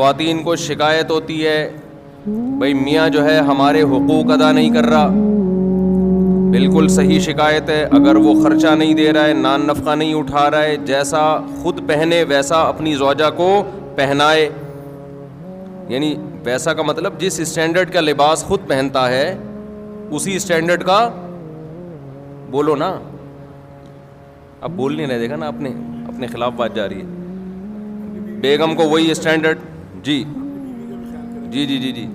خواتین کو شکایت ہوتی ہے بھئی میاں جو ہے ہمارے حقوق ادا نہیں کر رہا. بالکل صحیح شکایت ہے. اگر وہ خرچہ نہیں دے رہا ہے، نان نفقہ نہیں اٹھا رہا ہے، جیسا خود پہنے ویسا اپنی زوجہ کو پہنائے، یعنی ویسا کا مطلب جس اسٹینڈرڈ کا لباس خود پہنتا ہے اسی اسٹینڈرڈ کا بولو نا. اب بول نہیں رہے، دیکھا نا اپنے خلاف بات جا رہی ہے. بیگم کو وہی اسٹینڈرڈ. جی جی جی جی جی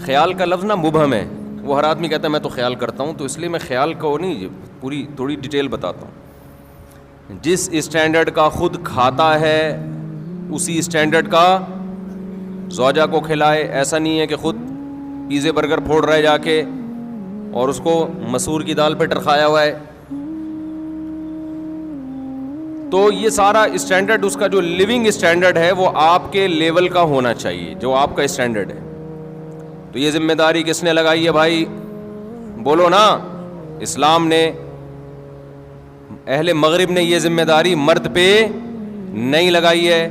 خیال کا لفظ نا مبہم ہے. وہ ہر آدمی کہتا ہے میں تو خیال کرتا ہوں، تو اس لیے میں خیال کو نہیں پوری تھوڑی ڈیٹیل بتاتا ہوں. جس اسٹینڈرڈ کا خود کھاتا ہے اسی اسٹینڈرڈ کا زوجہ کو کھلائے. ایسا نہیں ہے کہ خود پیزے برگر پھوڑ رہا ہے جا کے اور اس کو مسور کی دال پہ ٹرکھایا ہوا ہے. تو یہ سارا اسٹینڈرڈ، اس کا جو لیونگ اسٹینڈرڈ ہے وہ آپ کے لیول کا ہونا چاہیے، جو آپ کا اسٹینڈرڈ ہے. تو یہ ذمہ داری کس نے لگائی ہے بھائی؟ بولو نا. اسلام نے، اہل مغرب نے یہ ذمہ داری مرد پہ نہیں لگائی ہے.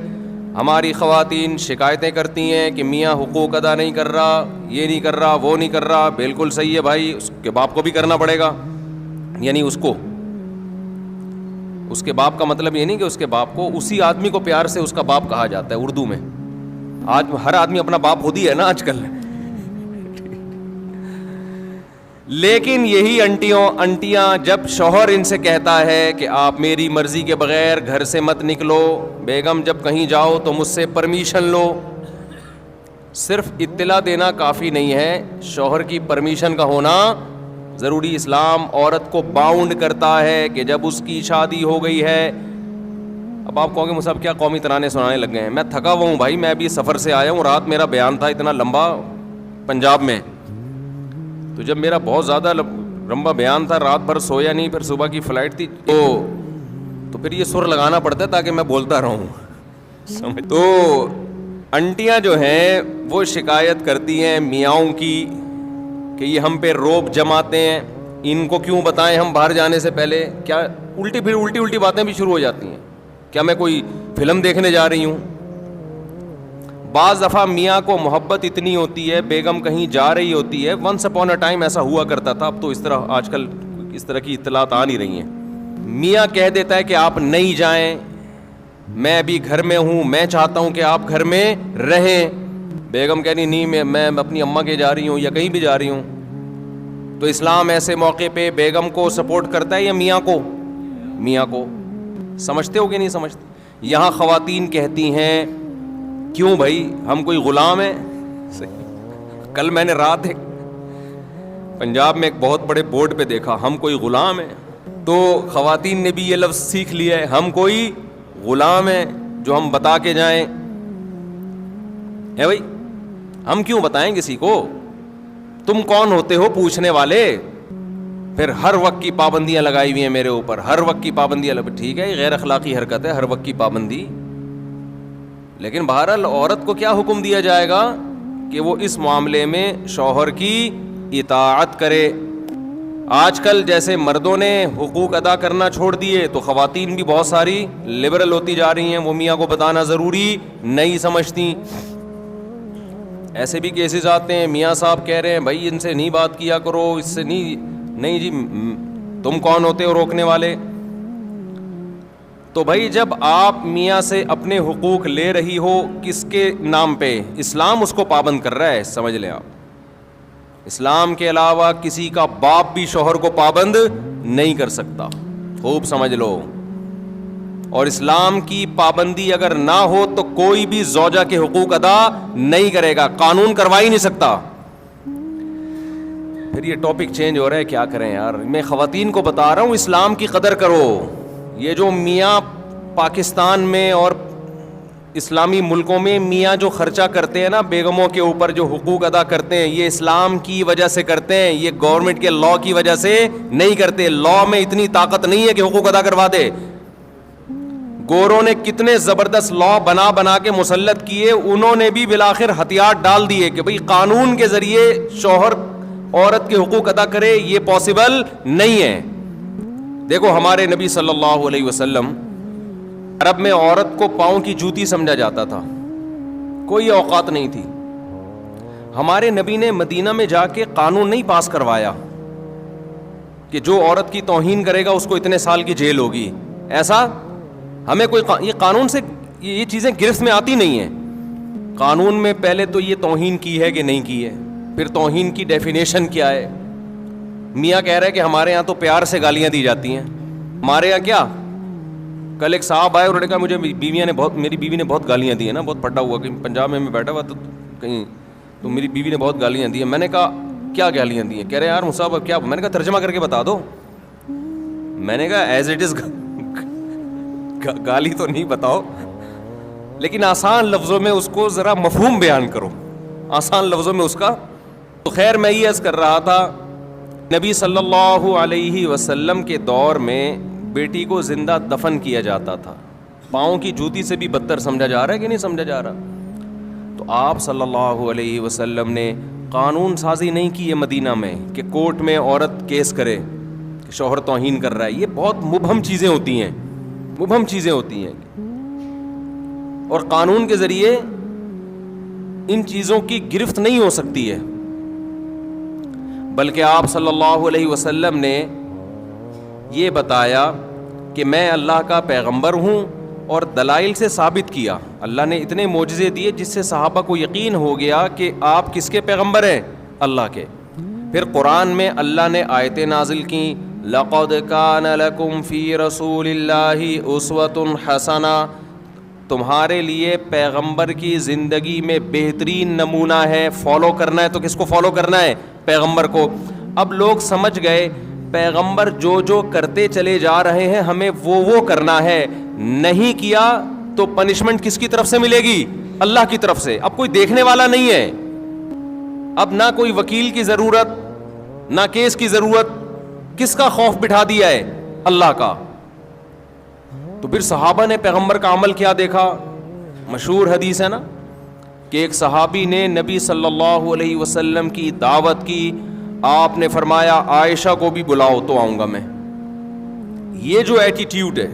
ہماری خواتین شکایتیں کرتی ہیں کہ میاں حقوق ادا نہیں کر رہا، یہ نہیں کر رہا، وہ نہیں کر رہا. بالکل صحیح ہے بھائی، اس کے باپ کو بھی کرنا پڑے گا. یعنی اس کے باپ کا مطلب یہ نہیں کہ اس کے باپ کو، اسی آدمی کو پیار سے اس کا باپ کہا جاتا ہے اردو میں. آج ہر آدمی اپنا باپ خود ہی ہے نا آج کل. لیکن یہی انٹیاں جب شوہر ان سے کہتا ہے کہ آپ میری مرضی کے بغیر گھر سے مت نکلو، بیگم جب کہیں جاؤ تو مجھ سے پرمیشن لو. صرف اطلاع دینا کافی نہیں ہے، شوہر کی پرمیشن کا ہونا ضروری. اسلام عورت کو باؤنڈ کرتا ہے کہ جب اس کی شادی ہو گئی ہے. اب آپ کہو گے مصعب کیا قومی ترانے سنانے لگ گئے ہیں؟ میں تھکا ہوا ہوں بھائی، میں ابھی سفر سے آیا ہوں. رات میرا بیان تھا اتنا لمبا پنجاب میں، تو جب میرا بہت زیادہ لمبا بیان تھا، رات بھر سویا نہیں، پھر صبح کی فلائٹ تھی، تو پھر یہ سر لگانا پڑتا ہے تاکہ میں بولتا رہوں. تو انٹیاں جو ہیں وہ شکایت کرتی ہیں میاؤں کی کہ یہ ہم پہ روب جماتے ہیں. ان کو کیوں بتائیں ہم باہر جانے سے پہلے؟ کیا الٹی باتیں بھی شروع ہو جاتی ہیں. کیا میں کوئی فلم دیکھنے جا رہی ہوں؟ بعض دفعہ میاں کو محبت اتنی ہوتی ہے، بیگم کہیں جا رہی ہوتی ہے. ونس اپون اے ٹائم ایسا ہوا کرتا تھا، اب تو اس طرح آج کل اس طرح کی اطلاعات آ نہیں رہی ہیں. میاں کہہ دیتا ہے کہ آپ نہیں جائیں، میں ابھی گھر میں ہوں، میں چاہتا ہوں کہ آپ گھر میں رہیں. بیگم کہنی نہیں، میں اپنی اماں کے جا رہی ہوں یا کہیں بھی جا رہی ہوں. تو اسلام ایسے موقع پہ بیگم کو سپورٹ کرتا ہے یا میاں کو؟ میاں کو. سمجھتے ہو کہ نہیں سمجھتے؟ یہاں خواتین کہتی ہیں کیوں بھائی ہم کوئی غلام ہیں؟ کل میں نے رات ایک پنجاب میں ایک بہت بڑے بورڈ پہ دیکھا، ہم کوئی غلام ہیں. تو خواتین نے بھی یہ لفظ سیکھ لیا ہے، ہم کوئی غلام ہیں جو ہم بتا کے جائیں. ہے بھائی، ہم کیوں بتائیں کسی کو؟ تم کون ہوتے ہو پوچھنے والے؟ پھر ہر وقت کی پابندیاں لگائی ہوئی ہیں میرے اوپر، ہر وقت کی پابندیاں. ٹھیک ہے، یہ غیر اخلاقی حرکت ہے، ہر وقت کی پابندی. لیکن بہرحال عورت کو کیا حکم دیا جائے گا کہ وہ اس معاملے میں شوہر کی اطاعت کرے. آج کل جیسے مردوں نے حقوق ادا کرنا چھوڑ دیے تو خواتین بھی بہت ساری لبرل ہوتی جا رہی ہیں، وہ میاں کو بتانا ضروری نہیں سمجھتی. ایسے بھی کیسز آتے ہیں، میاں صاحب کہہ رہے ہیں بھائی ان سے نہیں بات کیا کرو، اس سے نہیں جی تم کون ہوتے ہو روکنے والے؟ تو بھائی جب آپ میاں سے اپنے حقوق لے رہی ہو، کس کے نام پہ؟ اسلام اس کو پابند کر رہا ہے، سمجھ لیں آپ. اسلام کے علاوہ کسی کا باپ بھی شوہر کو پابند نہیں کر سکتا، خوب سمجھ لو. اور اسلام کی پابندی اگر نہ ہو تو کوئی بھی زوجہ کے حقوق ادا نہیں کرے گا، قانون کروا ہی نہیں سکتا. پھر یہ ٹاپک چینج ہو رہا ہے، کیا کریں یار. میں خواتین کو بتا رہا ہوں اسلام کی قدر کرو. یہ جو میاں پاکستان میں اور اسلامی ملکوں میں میاں جو خرچہ کرتے ہیں نا بیگموں کے اوپر، جو حقوق ادا کرتے ہیں، یہ اسلام کی وجہ سے کرتے ہیں، یہ گورنمنٹ کے لا کی وجہ سے نہیں کرتے. لا میں اتنی طاقت نہیں ہے کہ حقوق ادا کروا دے. گوروں نے کتنے زبردست لا بنا کے مسلط کیے، انہوں نے بھی بالآخر ہتھیار ڈال دیے کہ بھئی قانون کے ذریعے شوہر عورت کے حقوق ادا کرے، یہ پاسبل نہیں ہے. دیکھو ہمارے نبی صلی اللہ علیہ وسلم، عرب میں عورت کو پاؤں کی جوتی سمجھا جاتا تھا. کوئی اوقات نہیں تھی. ہمارے نبی نے مدینہ میں جا کے قانون نہیں پاس کروایا کہ جو عورت کی توہین کرے گا اس کو اتنے سال کی جیل ہوگی. ایسا ہمیں کوئی یہ قانون سے یہ چیزیں گرفت میں آتی نہیں ہیں. قانون میں پہلے تو یہ توہین کی ہے کہ نہیں کی ہے, پھر توہین کی ڈیفینیشن کیا ہے. میاں کہہ رہے کہ ہمارے یہاں تو پیار سے گالیاں دی جاتی ہیں, ہمارے یہاں کیا. کل ایک صاحب آئے, انہوں نے کہا مجھے میری بیوی نے بہت گالیاں دی ہیں نا, بہت پھٹا ہوا, کہیں پنجاب میں بیٹھا ہوا تو کہیں, تو میری بیوی نے بہت گالیاں دی ہیں. میں نے کہا کیا گالیاں دی ہیں؟ کہہ رہے یار مصعب اب کیا. میں نے کہا ترجمہ کر کے بتا دو. میں نے کہا ایز اٹ از گالی تو نہیں بتاؤ, لیکن آسان لفظوں میں اس کو ذرا مفہوم بیان کرو, آسان لفظوں میں اس کا. تو خیر میں یہ عرض کر رہا تھا, نبی صلی اللہ علیہ وسلم کے دور میں بیٹی کو زندہ دفن کیا جاتا تھا. پاؤں کی جوتی سے بھی بدتر سمجھا جا رہا ہے کہ نہیں سمجھا جا رہا. تو آپ صلی اللہ علیہ وسلم نے قانون سازی نہیں کی ہے مدینہ میں کہ کورٹ میں عورت کیس کرے کہ شوہر توہین کر رہا ہے. یہ بہت مبہم چیزیں ہوتی ہیں, مبہم چیزیں ہوتی ہیں, اور قانون کے ذریعے ان چیزوں کی گرفت نہیں ہو سکتی ہے. بلکہ آپ صلی اللہ علیہ وسلم نے یہ بتایا کہ میں اللہ کا پیغمبر ہوں, اور دلائل سے ثابت کیا. اللہ نے اتنے معجزے دیے جس سے صحابہ کو یقین ہو گیا کہ آپ کس کے پیغمبر ہیں؟ اللہ کے. پھر قرآن میں اللہ نے آیتیں نازل کی, لَقَدْ كَانَ لَكُمْ فِي رَسُولِ اللَّهِ أُسْوَةٌ حَسَنَةٌ, تمہارے لیے پیغمبر کی زندگی میں بہترین نمونہ ہے. فالو کرنا ہے تو کس کو فالو کرنا ہے؟ پیغمبر کو. اب لوگ سمجھ گئے پیغمبر جو کرتے چلے جا رہے ہیں ہمیں وہ کرنا ہے, نہیں کیا تو پنشمنٹ کس کی طرف سے ملے گی؟ اللہ کی طرف سے. اب کوئی دیکھنے والا نہیں ہے, اب نہ کوئی وکیل کی ضرورت, نہ کیس کی ضرورت. کس کا خوف بٹھا دیا ہے؟ اللہ کا. تو پھر صحابہ نے پیغمبر کا عمل کیا دیکھا. مشہور حدیث ہے نا کہ ایک صحابی نے نبی صلی اللہ علیہ وسلم کی دعوت کی, آپ نے فرمایا عائشہ کو بھی بلاؤ تو آؤں گا میں. یہ جو ایٹیٹیوڈ ہے,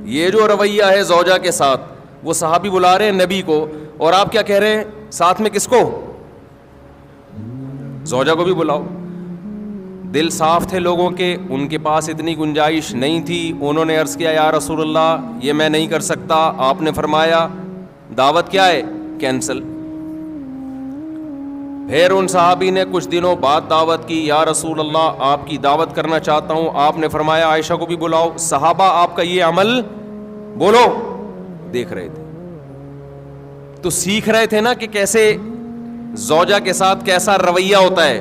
یہ جو رویہ ہے زوجہ کے ساتھ, وہ صحابی بلا رہے ہیں نبی کو, اور آپ کیا کہہ رہے ہیں ساتھ میں کس کو؟ زوجہ کو بھی بلاؤ. دل صاف تھے لوگوں کے, ان کے پاس اتنی گنجائش نہیں تھی. انہوں نے عرض کیا یا رسول اللہ یہ میں نہیں کر سکتا. آپ نے فرمایا دعوت کیا ہے؟ کینسل. پھر ان صحابی نے کچھ دنوں بعد دعوت کی, یا رسول اللہ آپ کی دعوت کرنا چاہتا ہوں. آپ نے فرمایا عائشہ کو بھی بلاؤ. صحابہ آپ کا یہ عمل بولو دیکھ رہے تھے, تو سیکھ رہے تھے نا کہ کیسے زوجہ کے ساتھ کیسا رویہ ہوتا ہے.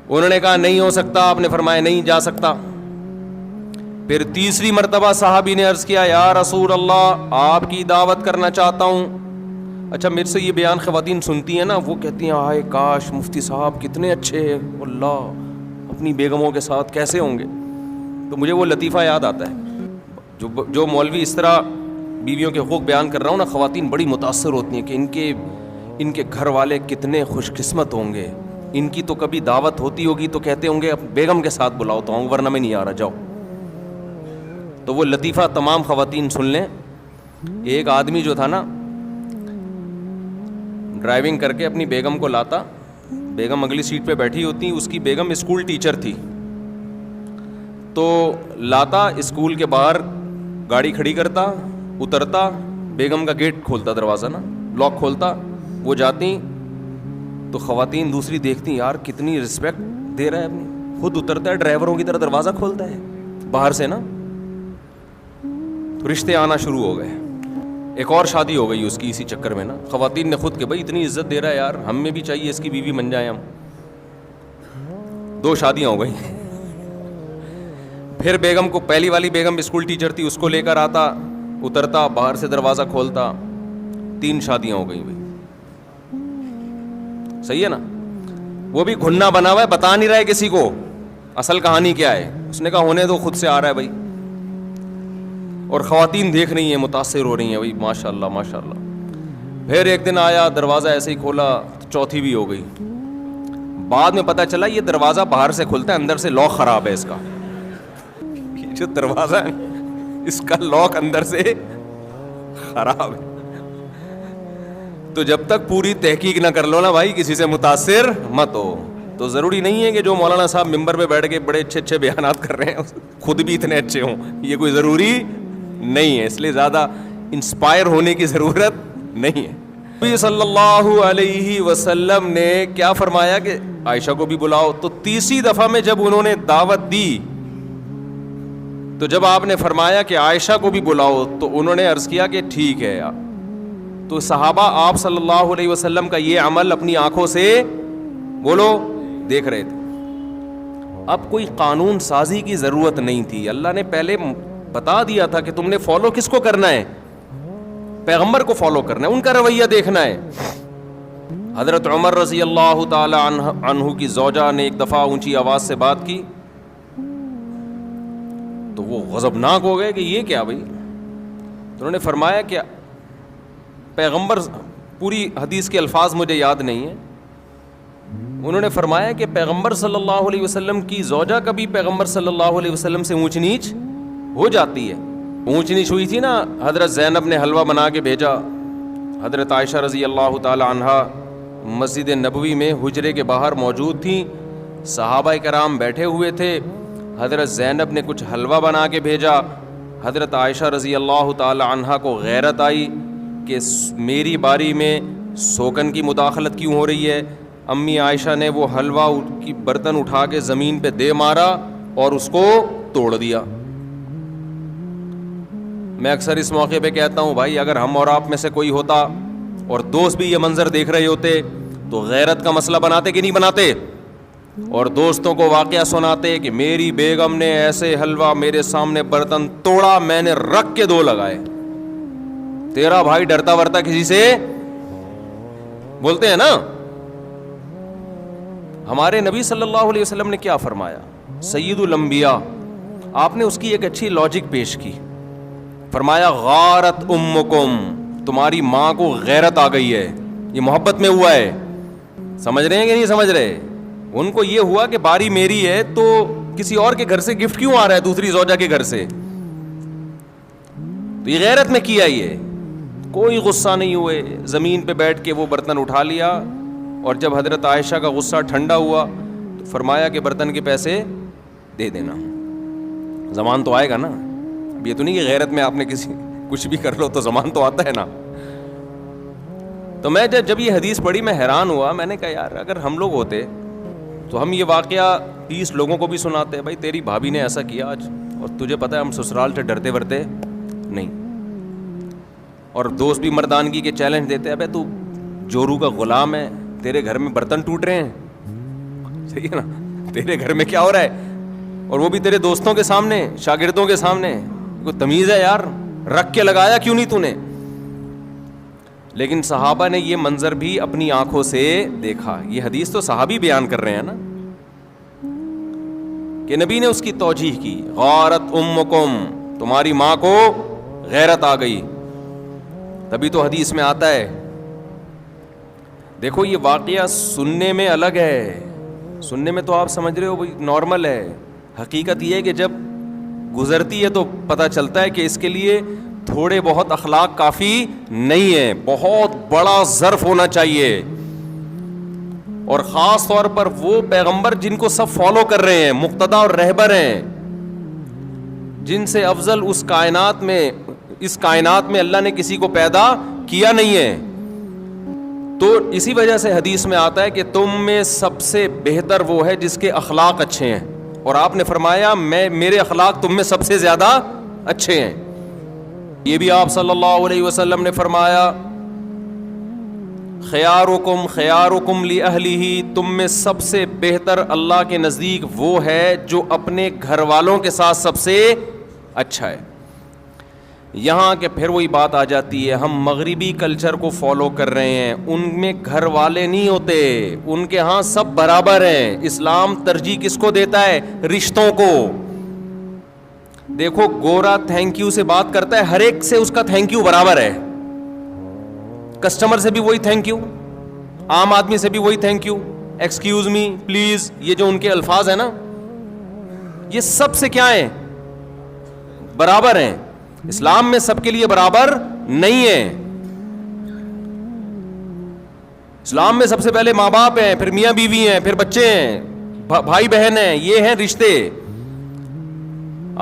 انہوں نے کہا نہیں ہو سکتا. آپ نے فرمایا نہیں جا سکتا. پھر تیسری مرتبہ صحابی نے عرض کیا یا رسول اللہ آپ کی دعوت کرنا چاہتا ہوں. اچھا میرے سے یہ بیان خواتین سنتی ہیں نا, وہ کہتی ہیں ہائے کاش مفتی صاحب کتنے اچھے ہیں, اللہ اپنی بیگموں کے ساتھ کیسے ہوں گے. تو مجھے وہ لطیفہ یاد آتا ہے جو مولوی اس طرح بیویوں کے حقوق بیان کر رہا ہوں نا, خواتین بڑی متاثر ہوتی ہیں کہ ان کے گھر والے کتنے خوش قسمت ہوں گے. ان کی تو کبھی دعوت ہوتی ہوگی تو کہتے ہوں گے بیگم کے ساتھ بلاؤ تو آؤں, ورنہ میں نہیں آ رہا, جاؤ. تو وہ لطیفہ تمام خواتین سن لیں. ایک آدمی جو تھا نا ڈرائیونگ کر کے اپنی بیگم کو لاتا, بیگم اگلی سیٹ پہ بیٹھی ہوتی, اس کی بیگم اسکول ٹیچر تھی, تو لاتا اسکول کے باہر گاڑی کھڑی کرتا, اترتا, بیگم کا گیٹ کھولتا, دروازہ نا لاک کھولتا, وہ جاتی تو خواتین دوسری دیکھتی یار کتنی رسپیکٹ دے رہا ہے اپنی, خود اترتا ہے ڈرائیوروں کی طرح دروازہ کھولتا ہے باہر سے نا. تو رشتے آنا شروع ہو گئے. ایک اور شادی ہو گئی اس کی اسی چکر میں نا, خواتین نے خود کہ بھائی اتنی عزت دے رہا ہے یار ہم میں بھی چاہیے اس کی بیوی بن جائیں ہم. 2 شادیاں ہو گئی. پھر بیگم کو, پہلی والی بیگم اسکول ٹیچر تھی, اس کو لے کر آتا, اترتا, باہر سے دروازہ کھولتا, 3 شادیاں ہو گئی بھائی. صحیح ہے نا. وہ بھی گھننا بنا ہوا ہے, بتا نہیں رہا ہے کسی کو اصل کہانی کیا ہے. اس نے کہا ہونے دو, خود سے آ رہا ہے بھائی. اور خواتین دیکھ رہی ہیں, متاثر ہو رہی ہیں بھائی ماشاء اللہ ماشاء اللہ. پھر ایک دن آیا, دروازہ ایسے ہی کھولا, چوتھی بھی ہو گئی. بعد میں پتہ چلا یہ دروازہ باہر سے کھلتا ہے, اندر سے لاک خراب ہے اس کا. یہ جو دروازہ ہے اس کا لاک اندر سے خراب ہے. تو جب تک پوری تحقیق نہ کر لو نا بھائی کسی سے متاثر مت ہو. تو ضروری نہیں ہے کہ جو مولانا صاحب ممبر پہ بیٹھ کے بڑے اچھے اچھے بیانات کر رہے ہیں خود بھی اتنے اچھے ہوں, یہ کوئی ضروری نہیں ہے, اس لیے زیادہ انسپائر ہونے کی ضرورت نہیں ہے. نبی صلی اللہ علیہ وسلم نے کیا فرمایا کہ عائشہ کو بھی بلاؤ. تو تیسری دفعہ میں جب انہوں نے دعوت دی تو جب آپ نے فرمایا کہ عائشہ کو بھی بلاؤ تو انہوں نے عرض کیا کہ ٹھیک ہے. تو صحابہ آپ صلی اللہ علیہ وسلم کا یہ عمل اپنی آنکھوں سے بولو دیکھ رہے تھے. اب کوئی قانون سازی کی ضرورت نہیں تھی, اللہ نے پہلے بتا دیا تھا کہ تم نے فالو کس کو کرنا ہے, پیغمبر کو فالو کرنا ہے, ان کا رویہ دیکھنا ہے. حضرت عمر رضی اللہ تعالی عنہ کی زوجہ نے ایک دفعہ اونچی آواز سے بات کی تو وہ غضبناک ہو گئے کہ یہ کیا بھائی. تو انہوں نے فرمایا کہ پیغمبر, پوری حدیث کے الفاظ مجھے یاد نہیں ہیں, انہوں نے فرمایا کہ پیغمبر صلی اللہ علیہ وسلم کی زوجہ کبھی پیغمبر صلی اللہ علیہ وسلم سے اونچ نیچ ہو جاتی ہے. اونچ نیچ ہوئی تھی نا, حضرت زینب نے حلوہ بنا کے بھیجا, حضرت عائشہ رضی اللہ تعالی عنہا مسجد نبوی میں حجرے کے باہر موجود تھیں, صحابہ کرام بیٹھے ہوئے تھے, حضرت زینب نے کچھ حلوہ بنا کے بھیجا. حضرت عائشہ رضی اللہ تعالی عنہا کو غیرت آئی کہ میری باری میں سوکن کی مداخلت کیوں ہو رہی ہے. امی عائشہ نے وہ حلوہ کی برتن اٹھا کے زمین پہ دے مارا اور اس کو توڑ دیا. میں اکثر اس موقع پہ کہتا ہوں بھائی اگر ہم اور آپ میں سے کوئی ہوتا اور دوست بھی یہ منظر دیکھ رہے ہوتے تو غیرت کا مسئلہ بناتے کہ نہیں بناتے, اور دوستوں کو واقعہ سناتے کہ میری بیگم نے ایسے حلوہ میرے سامنے برتن توڑا, میں نے رکھ کے دو لگائے. تیرا بھائی ڈرتا ورتا کسی سے بولتے ہیں نا. ہمارے نبی صلی اللہ علیہ وسلم نے کیا فرمایا, سید الانبیاء, آپ نے اس کی ایک اچھی لاجک پیش کی. فرمایا غارت امکم, تمہاری ماں کو غیرت آ گئی ہے, یہ محبت میں ہوا ہے. سمجھ رہے ہیں کہ نہیں سمجھ رہے؟ ان کو یہ ہوا کہ باری میری ہے تو کسی اور کے گھر سے گفٹ کیوں آ رہا ہے, دوسری زوجہ کے گھر سے, تو یہ غیرت میں کیا. یہ کوئی غصہ نہیں ہوئے, زمین پہ بیٹھ کے وہ برتن اٹھا لیا, اور جب حضرت عائشہ کا غصہ ٹھنڈا ہوا تو فرمایا کہ برتن کے پیسے دے دینا, زمان تو آئے گا نا. اب یہ تو نہیں کہ غیرت میں آپ نے کسی کچھ بھی کر لو تو زمان تو آتا ہے نا. تو میں جب یہ حدیث پڑھی میں حیران ہوا, میں نے کہا یار اگر ہم لوگ ہوتے تو ہم یہ واقعہ 30 لوگوں کو بھی سناتے, بھائی تیری بھابھی نے ایسا کیا آج, اور تجھے پتہ ہے ہم سسرال سے ڈرتے ورتے نہیں, اور دوست بھی مردانگی کے چیلنج دیتے, ابے تو جورو کا غلام ہے, تیرے گھر میں برتن ٹوٹ رہے ہیں, صحیح ہے نا, تیرے گھر میں کیا ہو رہا ہے, اور وہ بھی تیرے دوستوں کے سامنے, شاگردوں کے سامنے. کوئی تمیز ہے یار, رکھ کے لگایا کیوں نہیں تو نے. لیکن صحابہ نے یہ منظر بھی اپنی آنکھوں سے دیکھا. یہ حدیث تو صحابی بیان کر رہے ہیں نا, کہ نبی نے اس کی توجیح کی, غارت امکم, تمہاری ماں کو غیرت آ گئی. تبھی تو حدیث میں آتا ہے. دیکھو یہ واقعہ سننے میں الگ ہے, سننے میں تو آپ سمجھ رہے ہو بھائی نارمل ہے, حقیقت یہ ہے کہ جب گزرتی ہے تو پتہ چلتا ہے کہ اس کے لیے تھوڑے بہت اخلاق کافی نہیں ہے, بہت بڑا ظرف ہونا چاہیے. اور خاص طور پر وہ پیغمبر جن کو سب فالو کر رہے ہیں, مقتدا اور رہبر ہیں, جن سے افضل اس کائنات میں اللہ نے کسی کو پیدا کیا نہیں ہے. تو اسی وجہ سے حدیث میں آتا ہے کہ تم میں سب سے بہتر وہ ہے جس کے اخلاق اچھے ہیں, اور آپ نے فرمایا میرے اخلاق تم میں سب سے زیادہ اچھے ہیں. یہ بھی آپ صلی اللہ علیہ وسلم نے فرمایا خیارکم خیارکم لأہلہ, تم میں سب سے بہتر اللہ کے نزدیک وہ ہے جو اپنے گھر والوں کے ساتھ سب سے اچھا ہے. یہاں کہ پھر وہی بات آ جاتی ہے, ہم مغربی کلچر کو فالو کر رہے ہیں, ان میں گھر والے نہیں ہوتے, ان کے ہاں سب برابر ہیں. اسلام ترجیح کس کو دیتا ہے؟ رشتوں کو. دیکھو گورا تھینک یو سے بات کرتا ہے, ہر ایک سے اس کا تھینک یو برابر ہے, کسٹمر سے بھی وہی تھینک یو, عام آدمی سے بھی وہی thank you, excuse me, please, یہ جو ان کے الفاظ ہیں نا یہ سب سے کیا ہیں؟ برابر ہیں. اسلام میں سب کے لیے برابر نہیں ہے. اسلام میں سب سے پہلے ماں باپ ہیں, پھر میاں بیوی ہیں, پھر بچے ہیں, بھائی بہن ہیں, یہ ہیں رشتے.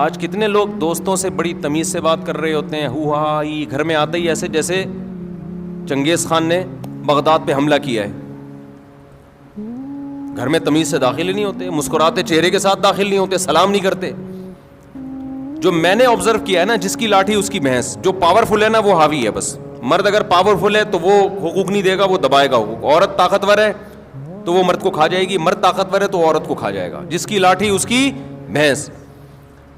آج کتنے لوگ دوستوں سے بڑی تمیز سے بات کر رہے ہوتے ہیں, ہو ہا ہی, گھر میں آتے ہی ایسے جیسے چنگیز خان نے بغداد پہ حملہ کیا ہے. گھر میں تمیز سے داخل ہی نہیں ہوتے, مسکراتے چہرے کے ساتھ داخل نہیں ہوتے, سلام نہیں کرتے. جو میں نے آبزرو کیا ہے نا, جس کی لاٹھی اس کی بھینس. جو پاورفل ہے نا وہ حاوی ہے بس. مرد اگر پاورفل ہے تو وہ حقوق نہیں دے گا, وہ دبائے گا حقوق. عورت طاقتور ہے تو وہ مرد کو کھا جائے گی, مرد طاقتور ہے تو عورت کو کھا جائے گا. جس کی لاٹھی اس کی بھینس.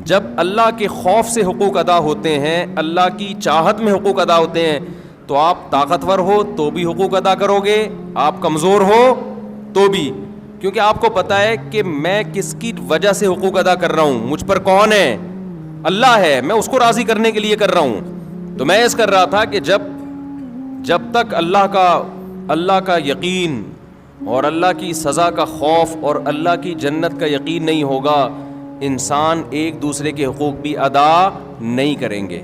جب اللہ کے خوف سے حقوق ادا ہوتے ہیں, اللہ کی چاہت میں حقوق ادا ہوتے ہیں, تو آپ طاقتور ہو تو بھی حقوق ادا کرو گے, آپ کمزور ہو تو بھی, کیونکہ آپ کو پتا ہے کہ میں کس کی وجہ سے حقوق ادا کر رہا ہوں. مجھ پر کون ہے؟ اللہ ہے. میں اس کو راضی کرنے کے لیے کر رہا ہوں. تو میں اس کر رہا تھا کہ جب تک اللہ کا یقین اور اللہ کی سزا کا خوف اور اللہ کی جنت کا یقین نہیں ہوگا, انسان ایک دوسرے کے حقوق بھی ادا نہیں کریں گے.